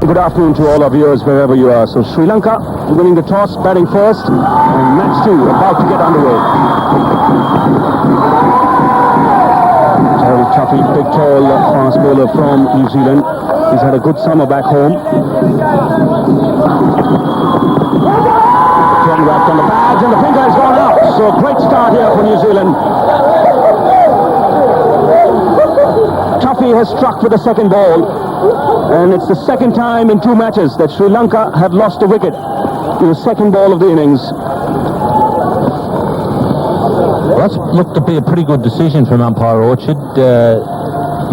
Good afternoon to all our viewers wherever you are. So Sri Lanka winning the toss, batting first, and match 2 about to get underway. Terry Tuffy, big tall fast bowler from New Zealand. He's had a good summer back home. Turn wrapped on the pads and the finger has gone out. So great start here for New Zealand. Tuffy has struck with the second ball. And it's the second time in 2 matches that Sri Lanka have lost a wicket in the second ball of the innings. Well, that's looked to be a pretty good decision from umpire Orchard.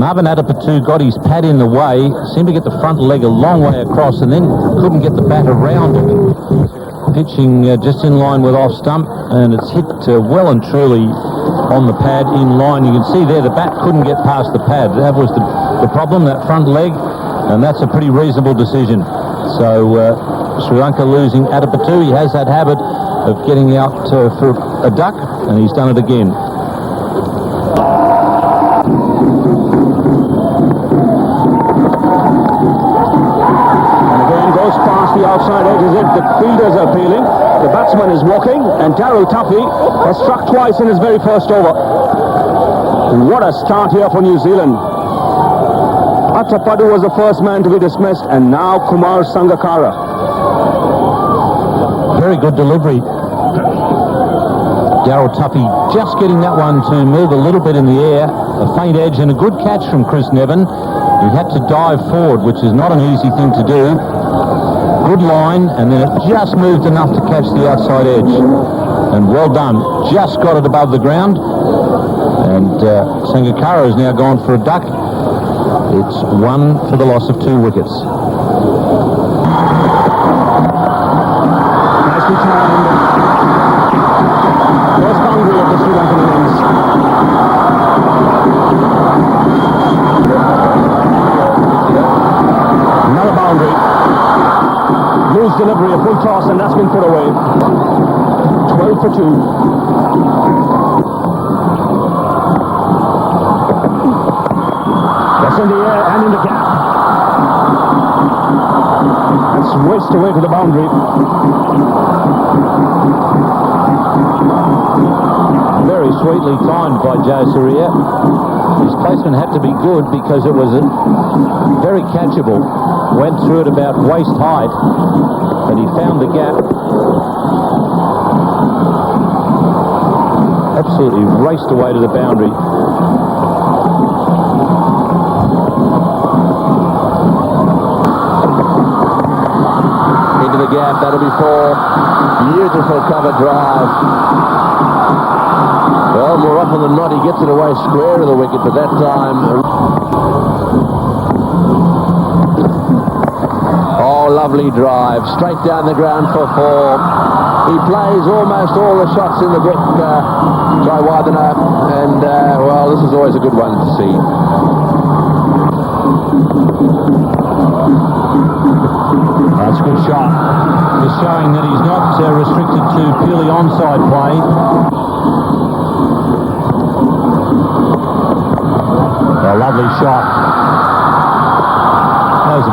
Marvin Adipatu got his pad in the way, seemed to get the front leg a long way across, and then couldn't get the bat around it. Pitching just in line with off stump, and it's hit well and truly on the pad in line. You can see there the bat couldn't get past the pad. That was the problem, that front leg, and that's a pretty reasonable decision. So Sri Lanka losing Adipatu. He has that habit of getting out for a duck, and he's done it again. The outside edge is it. The fielders are peeling. The batsman is walking, and Terry Tuffy has struck twice in his very first over. What a start here for New Zealand. Atapadu was the first man to be dismissed, and now Kumar Sangakkara. Very good delivery. Terry Tuffy just getting that one to move a little bit in the air. A faint edge and a good catch from Chris Nevin. He had to dive forward, which is not an easy thing to do. Good line, and then it just moved enough to catch the outside edge. And well done. Just got it above the ground. And Sangakkara has now gone for a duck. It's 1 for the loss of 2 wickets. Nicely timed. First boundary of the Sri Lankan innings. Another boundary. Loose delivery, a full toss, and that's been put away. 12 for 2. That's in the air and in the gap. That's raced away to the boundary. Very sweetly timed by Jayasuriya. His placement had to be good because it was very catchable. Went through it about waist height, and he found the gap. Absolutely raced away to the boundary. Into the gap, that'll be 4. Beautiful cover drive. Well, more often than not, he gets it away square of the wicket, but that time... Oh, lovely drive. Straight down the ground for 4. He plays almost all the shots in the book, Jayawardene, and, well, this is always a good one to see. That's a good shot. Just showing that he's not restricted to purely onside play. A lovely shot. That was a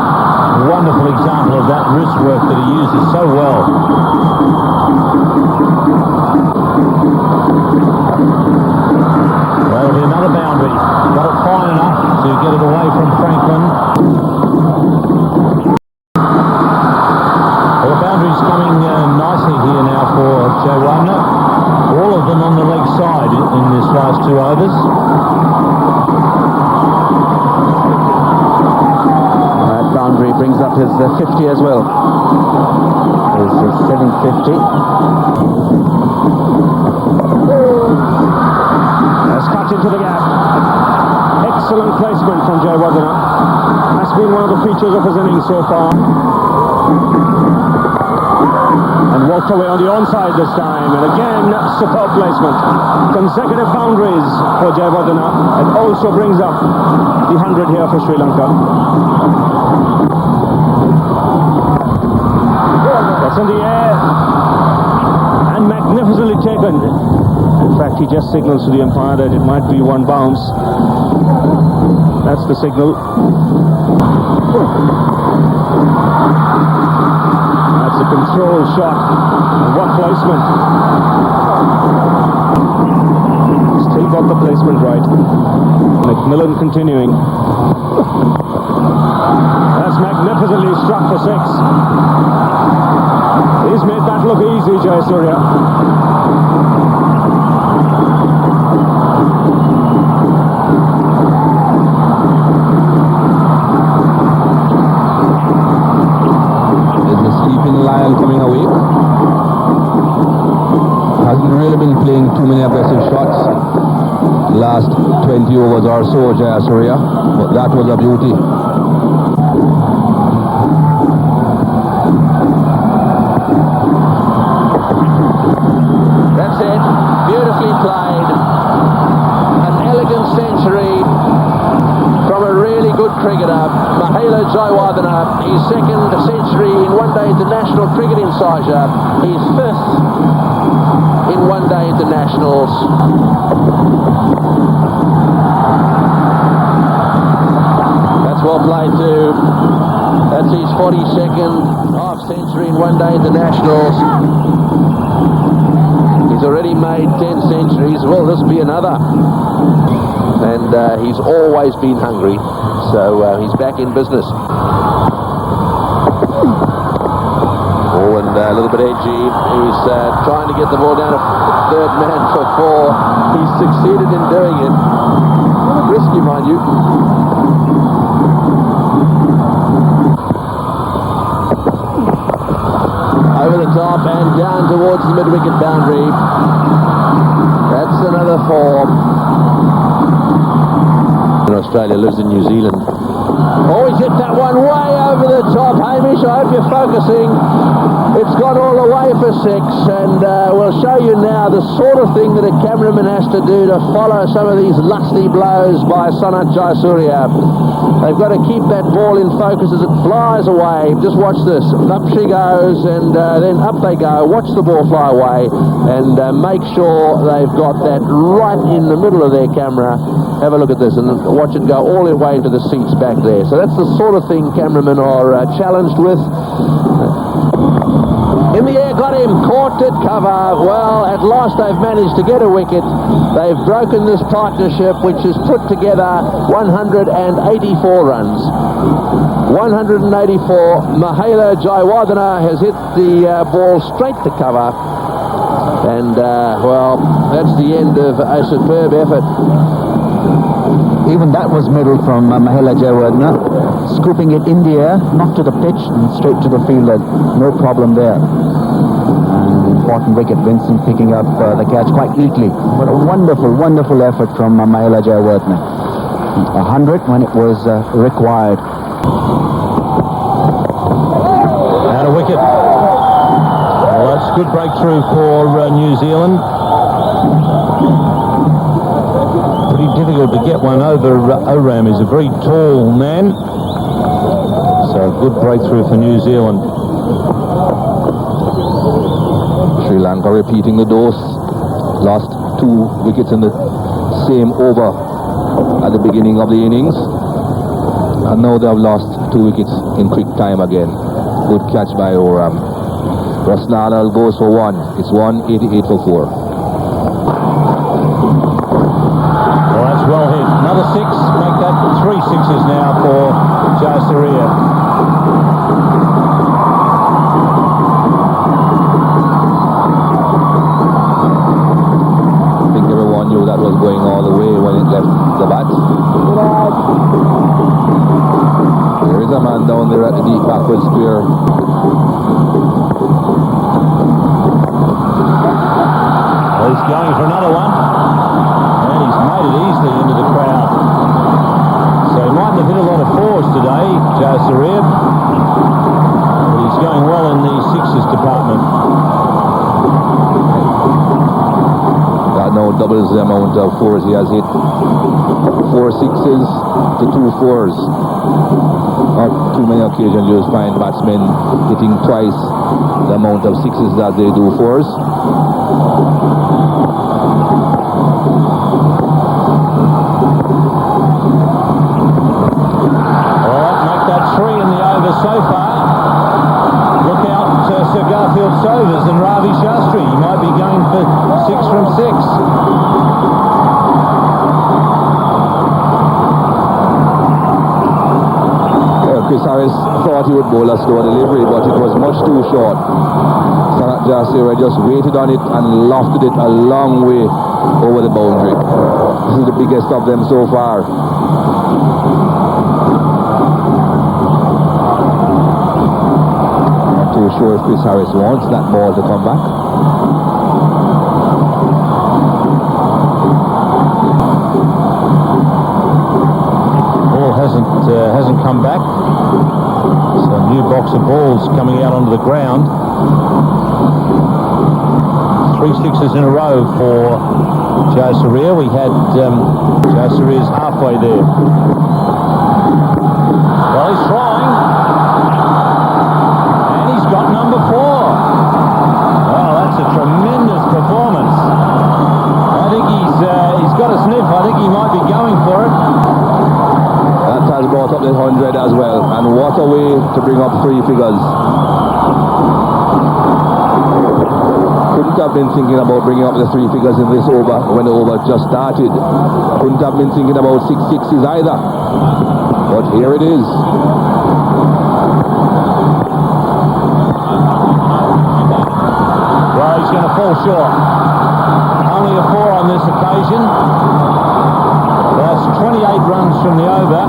wonderful example of that wrist work that he uses so well. That'll be another boundary. Got it fine enough to get it away from Franklin. Well, the boundary's coming nicely here now for Jayawardene. All of them on the leg side in this last 2 overs. Boundary brings up his 50 as well. His 750. Has cut into the gap. Excellent placement from Jayawardene. That's been one of the features of his innings so far. And walked away on the onside this time. And again, superb placement. Consecutive boundaries for Jayawardene. And also brings up the 100 here for Sri Lanka. That's in the air. And magnificently taken. In fact, he just signals to the umpire that it might be 1 bounce. That's the signal. Beautiful shot. And what placement. Still got the placement right. McMillan continuing. That's magnificently struck for 6. He's made that look easy, Jayasuriya. Lion coming away. Hasn't really been playing too many aggressive shots. Last 20 overs or so, Jayasuriya, but that was a beauty. That's it. Beautifully played. An elegant century from a really good cricketer, Mahela Jayawardene, his second century in one-day international cricket in Sharjah, his 5th in one-day internationals. That's well played too. That's his 42nd half-century in one-day internationals. He's already made 10 centuries. Well, this will be another. And he's always been hungry, so he's back in business. Oh, and a little bit edgy. He's trying to get the ball down to third man for 4. He's succeeded in doing it. A bit risky, mind you. Over the top and down towards the mid-wicket boundary. That's another 4. Australia lives in New Zealand. Oh, he's hit that one way over the top. Hamish, I hope you're focusing. It's gone all the way for 6, and we'll show you now the sort of thing that a cameraman has to do to follow some of these lusty blows by Sanath Jayasuriya. They've got to keep that ball in focus as it flies away. Just watch this. Up she goes, and then up they go. Watch the ball fly away, and make sure they've got that right in the middle of their camera. Have a look at this and watch it go all the way into the seats back there. So that's the sort of thing cameramen are challenged with. In the air, got him, caught at cover. Well, at last they've managed to get a wicket. They've broken this partnership, which has put together 184 runs. 184. Mahela Jayawardene has hit the ball straight to cover. And, well, that's the end of a superb effort. Even that was middled from Mahela Jayawardene, scooping it in the air, not to the pitch, and straight to the fielder. No problem there. And important wicket, Vincent picking up the catch quite neatly. But a wonderful, wonderful effort from Mahela Jayawardene. 100 when it was required. Out of wicket. Well, that's a good breakthrough for New Zealand. Pretty difficult to get one over Oram. He's a very tall man. So a good breakthrough for New Zealand. Sri Lanka repeating the dose. Lost 2 wickets in the same over at the beginning of the innings. And now they have lost 2 wickets in quick time again. Good catch by Oram. Rosnal goes for 1. It's 188 for 4. Well hit. Another 6. Make that 3 sixes now for Jayasuriya. I think everyone knew that was going all the way when it left the bat. There is a man down there at the deep backward square. Well, he's going for another one. He's made it easily into the crowd. So he mightn't have hit a lot of 4s today, Jayasuriya, but he's going well in the 6s department. That now doubles the amount of 4s he has hit. 4 6s to 2 4s. Not too many occasions you'll find batsmen hitting twice the amount of 6s that they do 4s. So far. Look out, Sir far field sovers than Ravi Shastri. He might be going for 6 from 6. Chris Harris thought he would bowl a slow delivery, but it was much too short. Sanath Jayasuriya just waited on it and lofted it a long way over the boundary. This is the biggest of them so far. Not too sure if Chris Harris wants that ball to come back. Ball hasn't come back. So a new box of balls coming out onto the ground. 3 sixes in a row for Jayasuriya. We had Jayasuriya's halfway there. Well, he's trying. And he's got number 4. Wow, that's a tremendous performance. I think he's got a sniff. I think he might be going for it. That has brought up the 100 as well, and what a way to bring up 3 figures. Couldn't have been thinking about bringing up the 3 figures in this over when the over just started. Couldn't have been thinking about 6 sixes either. But here it is. Well, he's going to fall short. Only a 4 on this occasion. That's 28 runs from the over.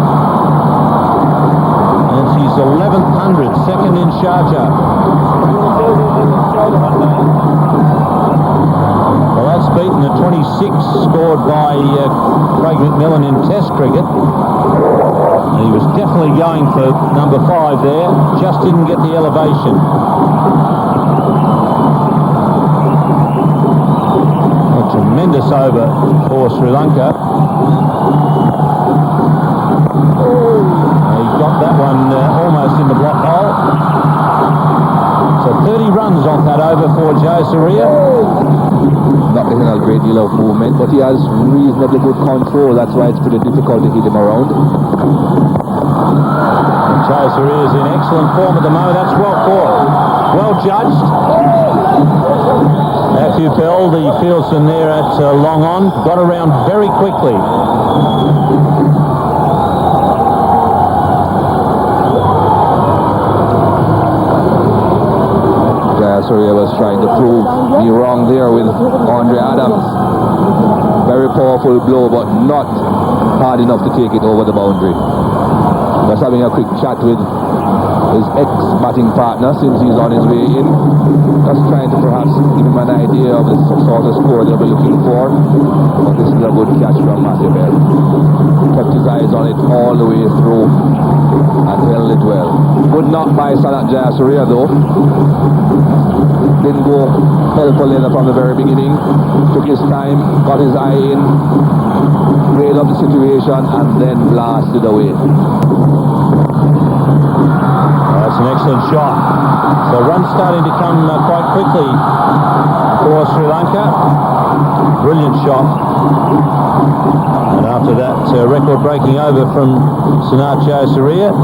And it's his 11th 100, second in Sharjah. Well, that's beaten the 26 scored by Craig McMillan in Test cricket. And he was definitely going for number 5 there, just didn't get the elevation. A tremendous over for Sri Lanka. He got that one almost in the block hole. So 30 runs off that over for Jayasuriya. Not getting a great deal of movement, but he has reasonably good control. That's why it's pretty difficult to hit him around. Jayasuriya is in excellent form at the moment. That's well caught. Well judged. Matthew Bell, the fieldsman there at long on, got around very quickly. Jayasuriya was trying to prove me wrong there with Andre Adams. Very powerful blow, but not hard enough to take it over the boundary. Just having a quick chat with his ex-batting partner since he's on his way in. Just trying to perhaps give him an idea of the sort of score they'll be looking for. But this is a good catch from Matthew Bell. Kept his eyes on it all the way through and held it well. Good knock by Sanath Jayasuriya though. Didn't go hell for leather from the very beginning. Took his time, got his eye in, weighed up the situation and then blasted away. That's an excellent shot. So runs starting to come quite quickly for Sri Lanka. Brilliant shot. And after that, record-breaking over from Sanath Jayasuriya.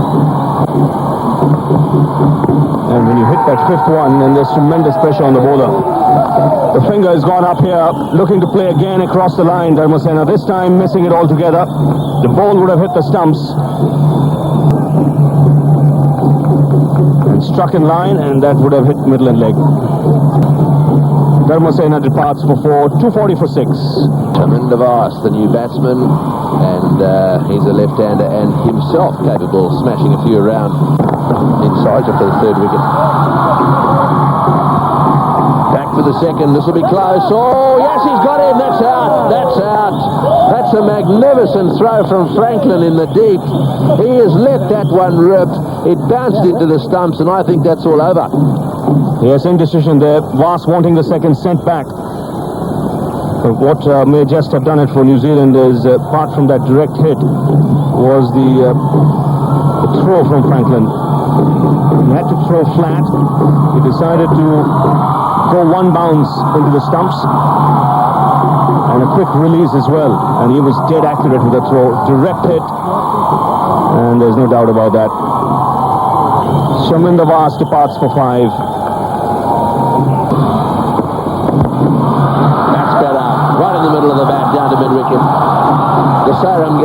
And when you hit that 5th one, then there's tremendous pressure on the bowler. The finger has gone up here, looking to play again across the line, Dharmasena. This time missing it altogether. The ball would have hit the stumps. And struck in line, and that would have hit middle and leg. Dharmasena departs for 4, 240 for 6. Chaminda Vas, the new batsman, and he's a left-hander and himself capable of smashing a few around inside for the 3rd wicket. Back for the 2nd, this will be close. Oh, yes, he's got him, that's out, that's out. That's a magnificent throw from Franklin in the deep. He has let that one rip. It bounced into the stumps, and I think that's all over. Yes, indecision there. Vas wanting the 2nd sent back. But what may just have done it for New Zealand is, apart from that direct hit, was the throw from Franklin. He had to throw flat. He decided to go one bounce into the stumps and a quick release as well. And he was dead accurate with the throw. Direct hit. And there's no doubt about that. Chaminda Vas departs for 5.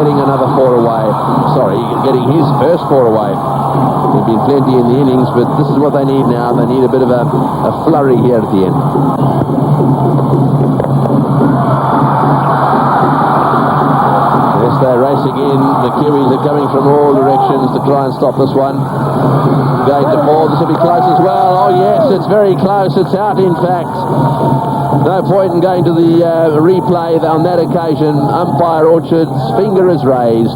getting another 4 away. Sorry, getting his first 4 away. There've been plenty in the innings, but this is what they need now. They need a bit of a flurry here at the end. Yes, they're racing in. The Kiwis are coming from all directions to try and stop this one. Going to fall. This will be close as well. Oh, yes, it's very close. It's out, in fact. No point in going to the replay on that occasion. Umpire Orchard's finger is raised.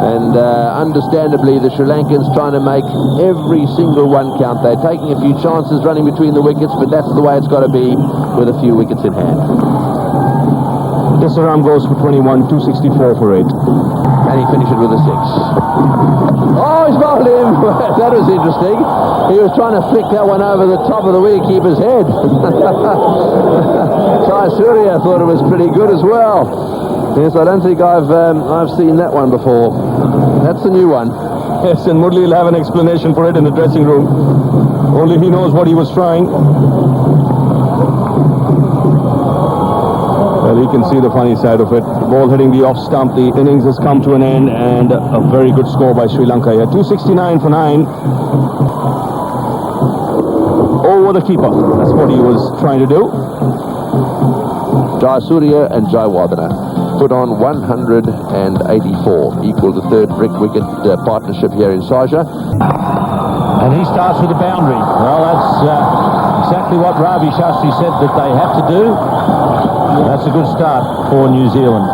And understandably, the Sri Lankans trying to make every single one count. They're taking a few chances running between the wickets, but that's the way it's got to be with a few wickets in hand. Jayasuriya goes for 21, 264 for 8. And he finished it with a 6. Oh, he's bowled him. That was interesting. He was trying to flick that one over the top of the wicketkeeper's head. Jayasuriya thought it was pretty good as well. Yes, I don't think I've seen that one before. That's a new one. Yes, and Murli will have an explanation for it in the dressing room. Only he knows what he was trying. Well, he can see the funny side of it. Ball hitting the off stump. The innings has come to an end, and a very good score by Sri Lanka here. 269 for 9. Over the keeper. That's what he was trying to do. Jayasuriya and Jayawardene put on 184, equal to third brick wicket partnership here in Sharjah. And he starts with a boundary. Well, that's exactly what Ravi Shastri said that they have to do. That's a good start for New Zealand.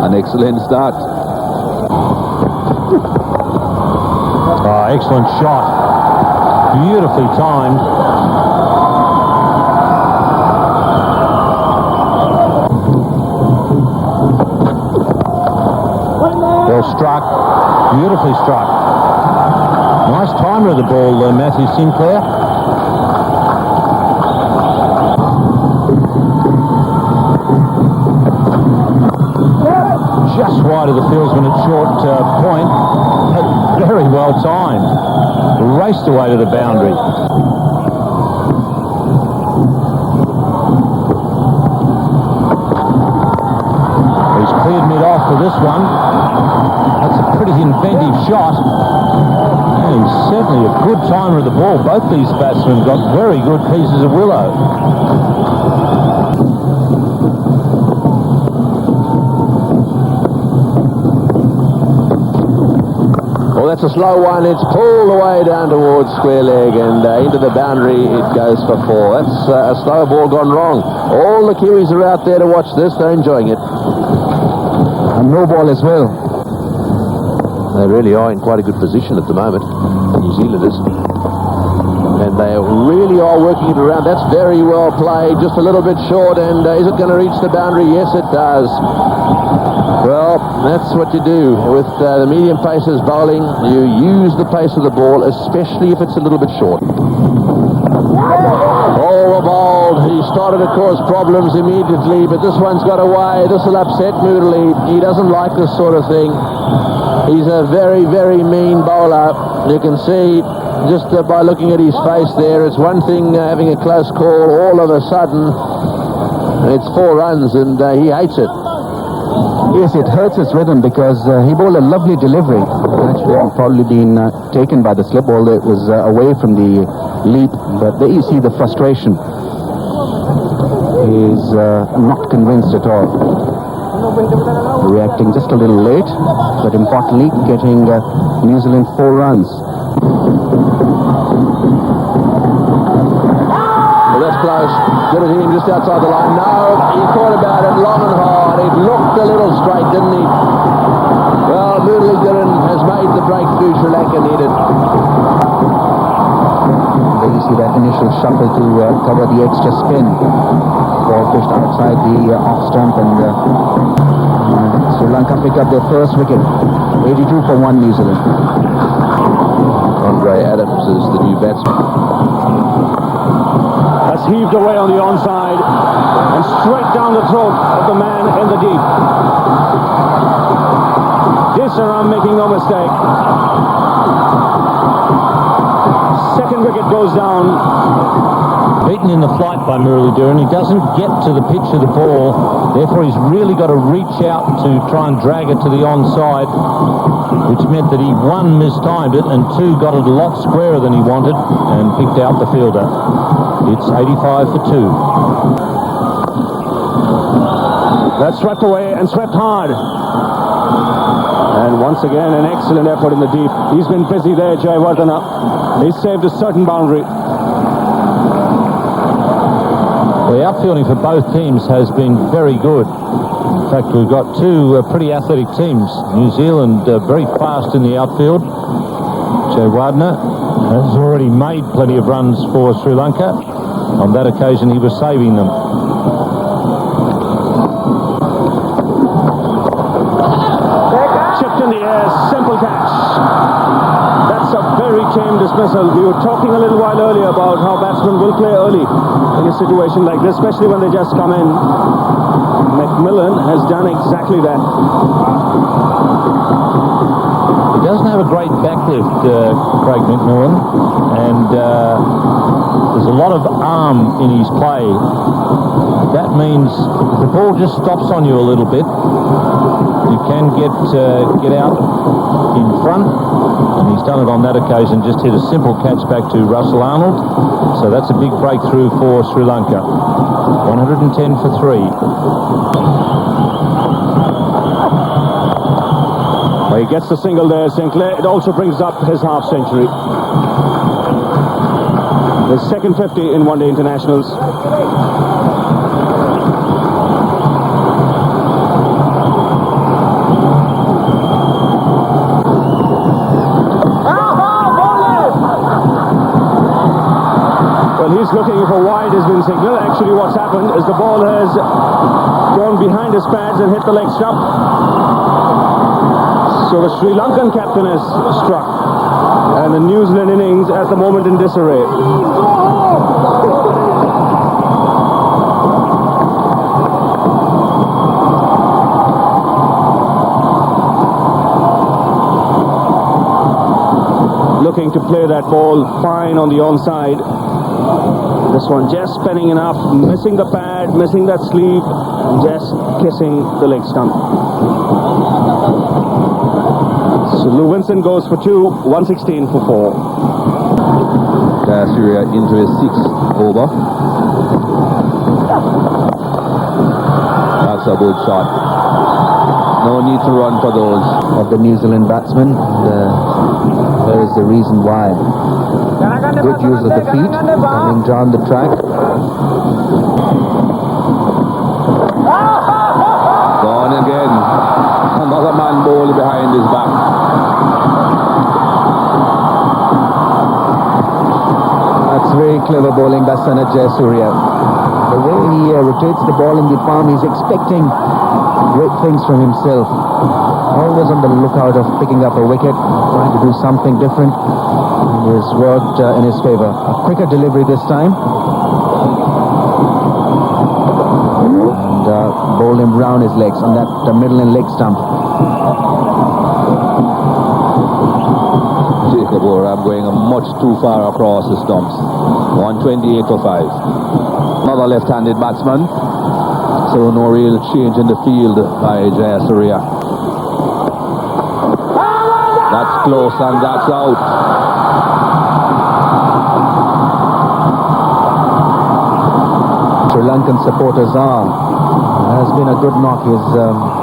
An excellent start. Oh, excellent shot. Beautifully timed. Well struck. Beautifully struck. Nice timer of the ball, Matthew Sinclair. Just wide of the fieldsman at short point, but very well timed. Raced away to the boundary. He's cleared mid-off for this one. That's a pretty inventive shot. And he's certainly a good timer of the ball. Both these batsmen got very good pieces of willow. Well, that's a slow one. It's pulled away down towards square leg, and into the boundary it goes for 4. That's a slow ball gone wrong. All the Kiwis are out there to watch this. They're enjoying it. And no ball as well. They really are in quite a good position at the moment, New Zealanders. And they really are working it around. That's very well played, just a little bit short, and is it going to reach the boundary? Yes, it does. Well, that's what you do with the medium pacers bowling. You use the pace of the ball, especially if it's a little bit short. Oh, bowled. He started to cause problems immediately, but this one's got away. This will upset Murali. He doesn't like this sort of thing. He's a very, very mean bowler. You can see just by looking at his face there, it's one thing having a close call. All of a sudden, it's 4 runs, and he hates it. Yes, it hurts his rhythm because he bowled a lovely delivery. Actually, had probably been taken by the slip ball. It was away from the leap, but there you see the frustration. He's not convinced at all. Reacting just a little late, but importantly, getting New Zealand 4 runs. Well, that's close. Good at hitting just outside the line. No, he thought about it long and hard. It looked a little straight, didn't he? Well, Muralitharan has made the breakthrough Sri Lanka needed. There you see that initial shuffle to cover the extra spin. Ball pushed outside the off stump, and Sri Lanka pick up their first wicket. 82 for 1 New Zealand. Andre Adams is the new batsman. That's heaved away on the onside and straight down the throat of the man in the deep. Jayasuriya making no mistake. Second wicket goes down. beaten in the flight by Muralitharan. He doesn't get to the pitch of the ball, therefore he's really got to reach out to try and drag it to the onside, which meant that he, one, mistimed it, and two, got it a lot squarer than he wanted and picked out the fielder. It's 85 for 2. That's swept away and swept hard. And once again, an excellent effort in the deep. He's been busy there, Jayawardene. He's saved a certain boundary. The outfielding for both teams has been very good. In fact, we've got two pretty athletic teams. New Zealand very fast in the outfield. Jayawardene has already made plenty of runs for Sri Lanka. On that occasion, he was saving them. Chipped in the air, simple catch. That's a very tame dismissal. We were talking a little while earlier about how batsmen will play early in a situation like this, especially when they just come in. McMillan has done exactly that. He doesn't have a great backlift, Craig McMillan, and there's a lot of arm in his play. That means if the ball just stops on you a little bit, you can get out in front, and he's done it on that occasion. Just hit a simple catch back to Russell Arnold, so that's a big breakthrough for Sri Lanka. 110 for 3. Well, he gets the single there, Sinclair. It also brings up his half century. His second 50 in one-day internationals. He's looking if a wide has been signaled. Actually, what's happened is the ball has gone behind his pads and hit the leg stump. So the Sri Lankan captain is struck, and the New Zealand innings at the moment in disarray. Looking to play that ball fine on the onside. This one just spinning enough, missing the pad, missing that sleeve, just kissing the leg stump. So Lou Vincent goes for 2, 116 for 4. Jayasuriya into his 6th over. That's a good shot. No need to run for those. Of the New Zealand batsmen, there is the reason why. Good use of the feet, coming down the track. Gone again. Another man bowling behind his back. That's very clever bowling by Sanath Jayasuriya. The way he rotates the ball in the palm, he's expecting great things from himself. Always on the lookout of picking up a wicket, trying to do something different. It has worked in his favor. A quicker delivery this time. And bowled him round his legs on that middle and leg stump. Jacob Oram going much too far across the stumps. 128 for 5. Another left-handed batsman. So no real change in the field by Jayasuriya. That's close and that's out. Sri Lankan supporters has been a good knock. He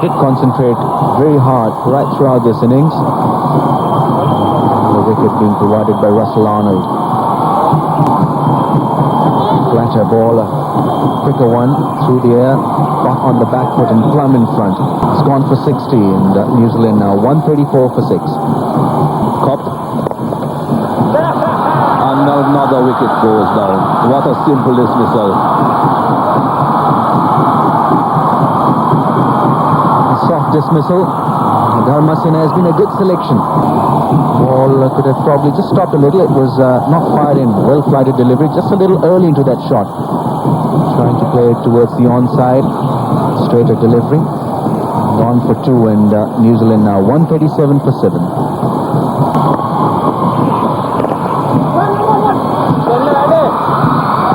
did concentrate very hard right throughout this innings. The wicket being provided by Russell Arnold. Flatter ball, a quicker one through the air, caught on the back foot and plumb in front. It's gone for 60 and New Zealand now 134 for 6. Cup. And another wicket goes down. What a simple dismissal. Soft dismissal. Dharmasena has been a good selection. Ball could have probably just stopped a little. It was not fired in. Well-flighted delivery. Just a little early into that shot. Trying to play it towards the onside. Straighter delivery. Gone for 2 and New Zealand now 137 for 7.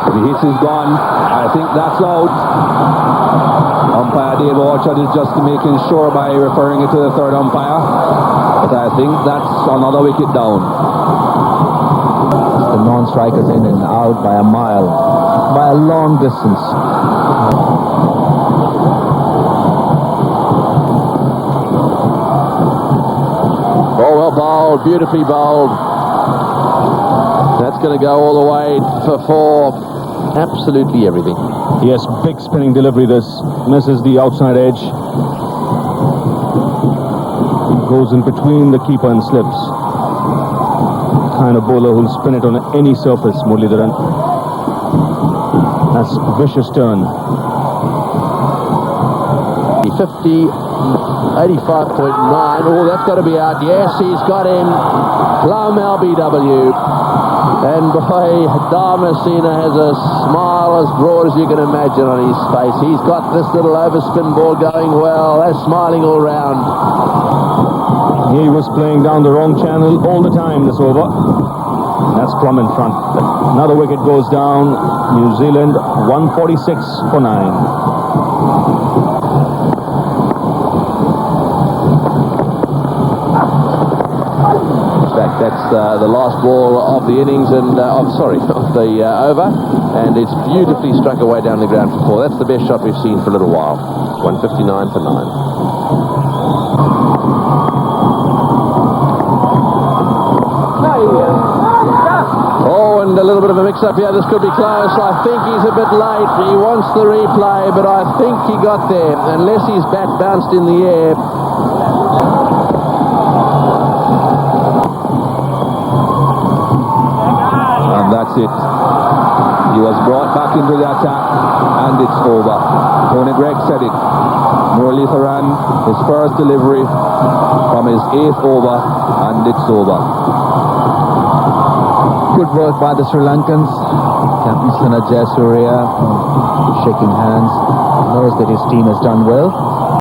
If he hits is gone. I think that's out. Umpire Dave Orchard is just making sure by referring it to the third umpire. But I think that's another wicket down. The non-strikers in and out by a mile, by a long distance. Oh, well bowled, beautifully bowled. That's going to go all the way for absolutely everything. Yes, big spinning delivery. This misses the outside edge. Goes in between the keeper and slips. Kind of bowler who'll spin it on any surface, Muralitharan. That's vicious turn. 50, 85.9. Oh, that's got to be out. Yes, he's got him. Plum LBW. And boy, Dharmasena has a smile as broad as you can imagine on his face. He's got this little overspin ball going well. They're smiling all round. He was playing down the wrong channel all the time this over. That's Plum in front. Another wicket goes down. New Zealand 146 for 9. That's the last ball of the innings and of the over, and it's beautifully struck away down the ground for 4. That's the best shot we've seen for a little while. 159 for 9. Oh, and a little bit of a mix-up here. This could be close. I think he's a bit late. He wants the replay, but I think he got there, unless his bat bounced in the air. That's it. He was brought back into the attack and it's over. Tony Gregg said it. Muralitharan, his first delivery from his 8th over, and it's over. Good work by the Sri Lankans. Captain Sanath Jayasuriya shaking hands. Knows that his team has done well.